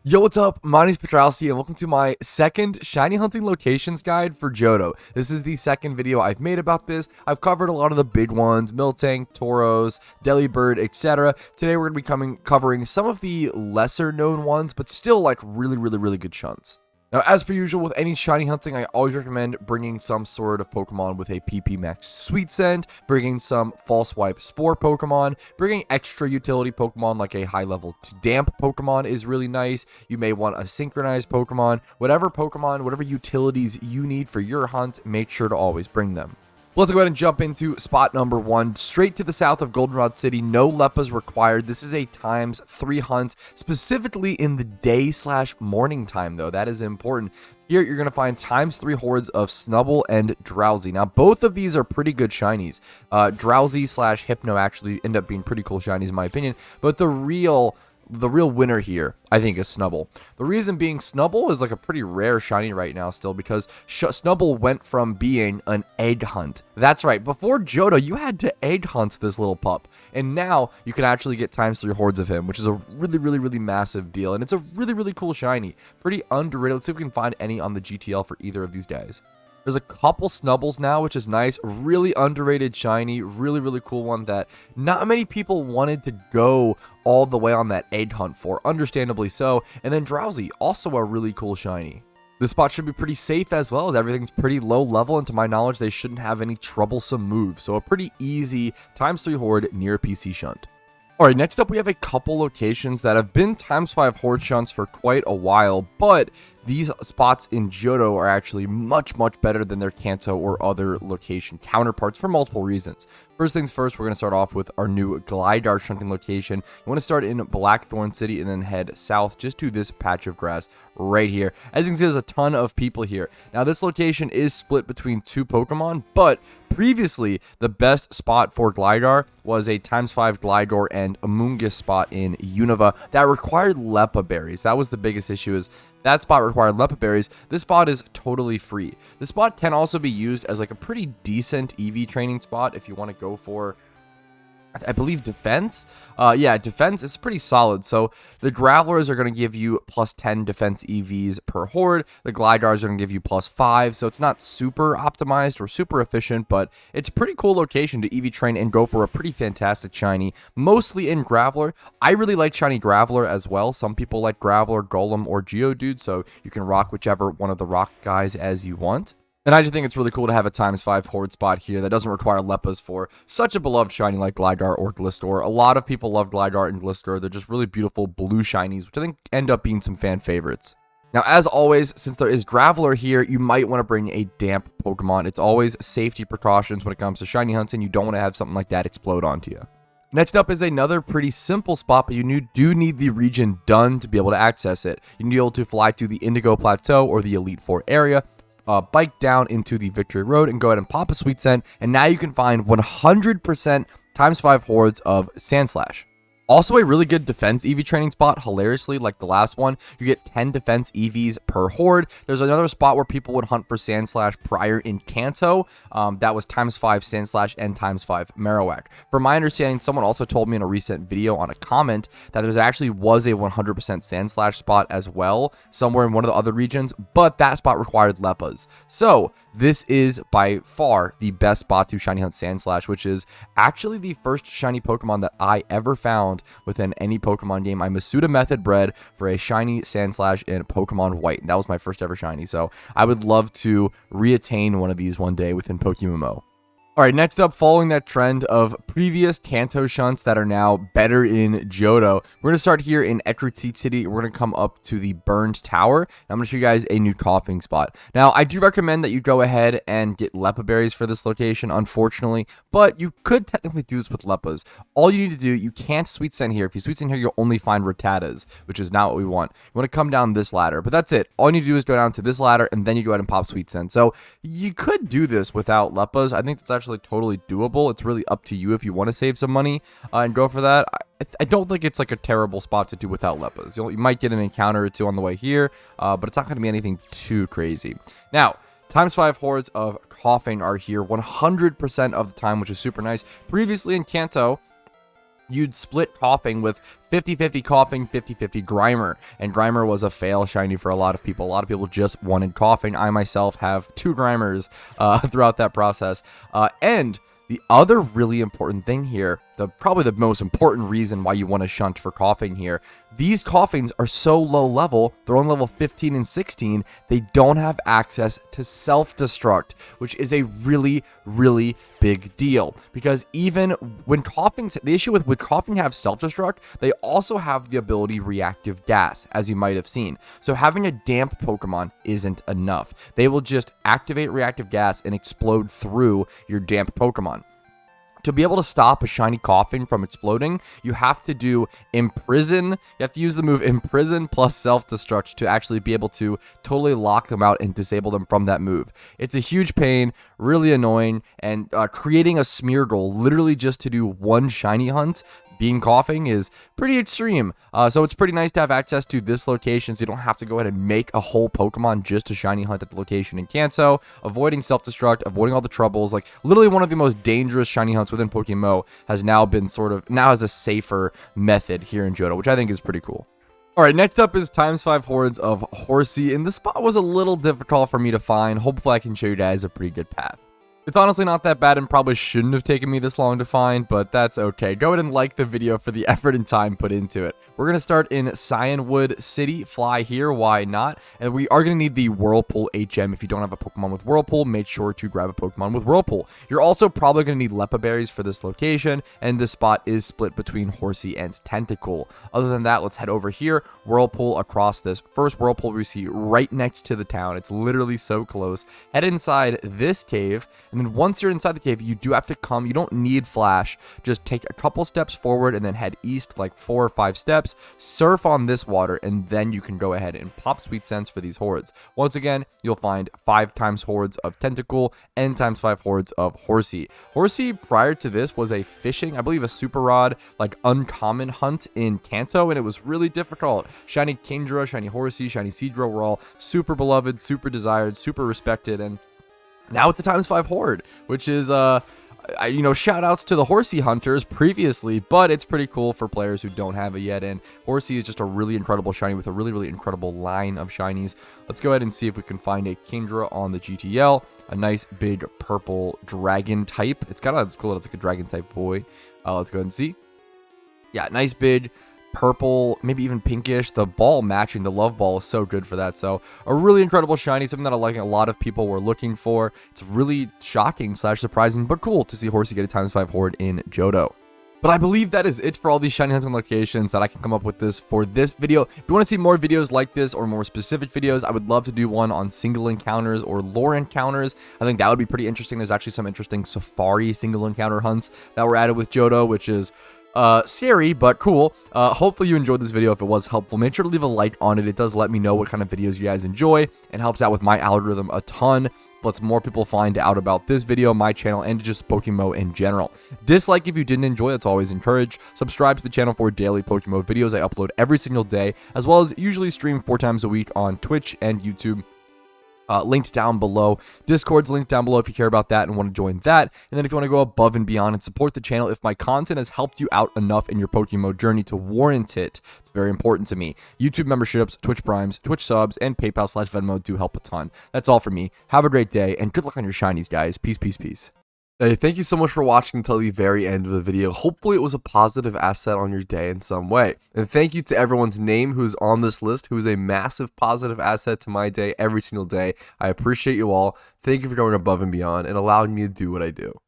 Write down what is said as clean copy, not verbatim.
Yo, what's up? My name is Patrouski, and welcome to my second shiny hunting locations guide for Johto. This is the second video I've made about this. I've covered a lot of the big ones, Miltank, Tauros, Delibird, etc. Today we're going to be covering some of the lesser known ones, but still like really good shunts. Now, as per usual with any shiny hunting, I always recommend bringing some sort of Pokemon with a PP Max Sweet Scent, bringing some False Swipe Spore Pokemon, bringing extra utility Pokemon like a high-level Damp Pokemon is really nice. You may want a Synchronized Pokemon. Whatever utilities you need for your hunt, make sure to always bring them. Let's go ahead and jump into spot number 1. Straight to the south of Goldenrod City, no Leppas required. This is a ×3 hunt, specifically in the day/morning time, though. That is important. Here, you're going to find ×3 hordes of Snubbull and Drowsy. Now, both of these are pretty good shinies. Drowsy/Hypno actually end up being pretty cool shinies, in my opinion. But the real winner here, I think, is Snubbull. The reason being, Snubbull is like a pretty rare shiny right now still, because Snubbull went from being an egg hunt. That's right, before Johto, you had to egg hunt this little pup, and now you can actually get ×3 hordes of him, which is a really massive deal, and it's a really cool shiny. Pretty underrated. Let's see if we can find any on the GTL for either of these guys. There's a couple Snubbulls now, which is nice. Really underrated shiny. Really cool one that not many people wanted to go all the way on that egg hunt for. Understandably so. And then Drowsy, also a really cool shiny. This spot should be pretty safe as well, as everything's pretty low level, and to my knowledge, they shouldn't have any troublesome moves. So a pretty easy ×3 horde near PC shunt. Alright, next up we have a couple locations that have been ×5 horde shunts for quite a while, but these spots in Johto are actually much better than their Kanto or other location counterparts for multiple reasons. First things first, we're going to start off with our new Gligar shunting location. You want to start in Blackthorn City and then head south just to this patch of grass right here. As you can see, there's a ton of people here. Now, this location is split between 2 Pokemon, but previously, the best spot for Gligar was a ×5 Gligar and Amoonguss spot in Unova that required Leppa berries. That was the biggest issue, is that spot required Leppa berries. This spot is totally free. This spot can also be used as like a pretty decent EV training spot if you want to go for, I believe, defense. Yeah, defense is pretty solid. So the Gravelers are going to give you +10 defense EVs per horde. The Glidars are going to give you +5. So it's not super optimized or super efficient, but it's a pretty cool location to EV train and go for a pretty fantastic shiny, mostly in Graveler. I really like shiny Graveler as well. Some people like Graveler, Golem, or Geodude, so you can rock whichever one of the rock guys as you want. And I just think it's really cool to have a ×5 horde spot here that doesn't require Leppas for such a beloved shiny like Gligar or Gliscor. A lot of people love Gligar and Gliscor. They're just really beautiful blue shinies, which I think end up being some fan favorites. Now, as always, since there is Graveler here, you might want to bring a damp Pokemon. It's always safety precautions when it comes to shiny hunting. You don't want to have something like that explode onto you. Next up is another pretty simple spot, but you do need the region done to be able to access it. You need to be able to fly to the Indigo Plateau or the Elite Four area, bike down into the Victory Road, and go ahead and pop a Sweet Scent, and now you can find 100% ×5 hordes of Sandslash. Also a really good defense EV training spot, hilariously, like the last one. You get 10 defense EVs per horde. There's another spot where people would hunt for Sandslash prior in Kanto. That was ×5 Sandslash and ×5 Marowak. From my understanding, someone also told me in a recent video on a comment that there actually was a 100% Sandslash spot as well, somewhere in one of the other regions, but that spot required Leppas. So this is by far the best spot to shiny hunt Sandslash, which is actually the first shiny Pokemon that I ever found within any Pokemon game. I'm a Suda method bred for a shiny Sandslash in Pokemon White, and that was my first ever shiny, so I would love to reattain one of these one day within PokeMMO. Alright, next up, following that trend of previous Kanto shunts that are now better in Johto, we're going to start here in Ekritik City. We're going to come up to the Burned Tower. I'm going to show you guys a new coughing spot. Now, I do recommend that you go ahead and get Leppa berries for this location, unfortunately, but you could technically do this with Leppas. All you need to do, you can't Sweet Scent here. If you Sweet Scent here, you'll only find Rattatas, which is not what we want. You want to come down this ladder, but that's it. All you need to do is go down to this ladder, and then you go ahead and pop Sweet Scent. So you could do this without Leppas. I think that's actually totally doable. It's really up to you if you want to save some money and go for that. I don't think it's like a terrible spot to do without Leppas. You might get an encounter or two on the way here, but it's not going to be anything too crazy. Now, ×5 hordes of coughing are here 100% of the time, which is super nice. Previously in Kanto, you'd split Coughing with 50-50 Coughing, 50-50 Grimer. And Grimer was a fail shiny for a lot of people. A lot of people just wanted Coughing. I myself have 2 Grimers throughout that process. And the other really important thing here, probably the most important reason why you want to shunt for Coughing here, these Coughings are so low level, they're on level 15 and 16, they don't have access to self-destruct, which is a really, really big deal. Because even when the issue with Coughing have self-destruct, they also have the ability reactive gas, as you might have seen. So having a damp Pokemon isn't enough. They will just activate reactive gas and explode through your damp Pokemon. To be able to stop a shiny Coughing from exploding, you have to do Imprison. You have to use the move Imprison plus Self-Destruct to actually be able to totally lock them out and disable them from that move. It's a huge pain, really annoying, and creating a Smeargle literally just to do one shiny hunt, being Coughing, is pretty extreme. So it's pretty nice to have access to this location so you don't have to go ahead and make a whole Pokemon just to shiny hunt at the location in Kanto, avoiding self-destruct, avoiding all the troubles. Like, literally one of the most dangerous shiny hunts within PokeMMO has now been now has a safer method here in Johto, which I think is pretty cool. Alright, next up is ×5 hordes of Horsey, and this spot was a little difficult for me to find. Hopefully I can show you guys a pretty good path. It's honestly not that bad and probably shouldn't have taken me this long to find, but that's okay. Go ahead and like the video for the effort and time put into it. We're going to start in Cyanwood City. Fly here, why not? And we are going to need the Whirlpool HM. If you don't have a Pokemon with Whirlpool, make sure to grab a Pokemon with Whirlpool. You're also probably going to need Leppa Berries for this location, and this spot is split between Horsey and Tentacool. Other than that, let's head over here. Whirlpool across this first Whirlpool we see right next to the town. It's literally so close. Head inside this cave, and then once you're inside the cave, you do have to come. You don't need Flash. Just take a couple steps forward and then head east like 4 or 5 steps. Surf on this water, and then you can go ahead and pop Sweet Sense for these hordes. Once again, you'll find 5 times hordes of Tentacool and ×5 hordes of Horsey. Horsey, prior to this, was a fishing, I believe a Super Rod, like uncommon hunt in Kanto, and it was really difficult. Shiny Kingdra, Shiny Horsey, Shiny Seadra were all super beloved, super desired, super respected, and now it's a ×5 horde, which is, shout outs to the Horsey hunters previously, but it's pretty cool for players who don't have it yet. And Horsey is just a really incredible shiny with a really, really incredible line of shinies. Let's go ahead and see if we can find a Kingdra on the GTL, a nice big purple dragon type. It's cool that it's like a dragon type boy. Let's go ahead and see. Yeah, nice big purple, maybe even pinkish. The ball matching the love ball is so good for that. So a really incredible shiny, something that a lot of people were looking for. It's really shocking / surprising, but cool to see Horsey get a ×5 horde in Johto. But I believe that is it for all these shiny hunting locations that I can come up with for this video. If you want to see more videos like this or more specific videos, I would love to do one on single encounters or lore encounters. I think that would be pretty interesting. There's actually some interesting safari single encounter hunts that were added with Johto, which is scary but cool. Hopefully you enjoyed this video. If it was helpful, make sure to leave a like on it. It does let me know what kind of videos you guys enjoy and helps out with my algorithm a ton. Lets more people find out about this video, my channel, and just PokeMMO in general. Dislike if you didn't enjoy, that's always encouraged. Subscribe to the channel for daily PokeMMO videos I upload every single day, as well as usually stream 4 times a week on Twitch and YouTube. Linked down below. Discord's linked down below if you care about that and want to join that. And then if you want to go above and beyond and support the channel, if my content has helped you out enough in your PokeMMO journey to warrant it, it's very important to me. YouTube memberships, Twitch primes, Twitch subs, and PayPal/Venmo do help a ton. That's all for me. Have a great day, and good luck on your shinies, guys. Peace, peace, peace. Hey, thank you so much for watching until the very end of the video. Hopefully it was a positive asset on your day in some way. And thank you to everyone's name who's on this list, who is a massive positive asset to my day every single day. I appreciate you all. Thank you for going above and beyond and allowing me to do what I do.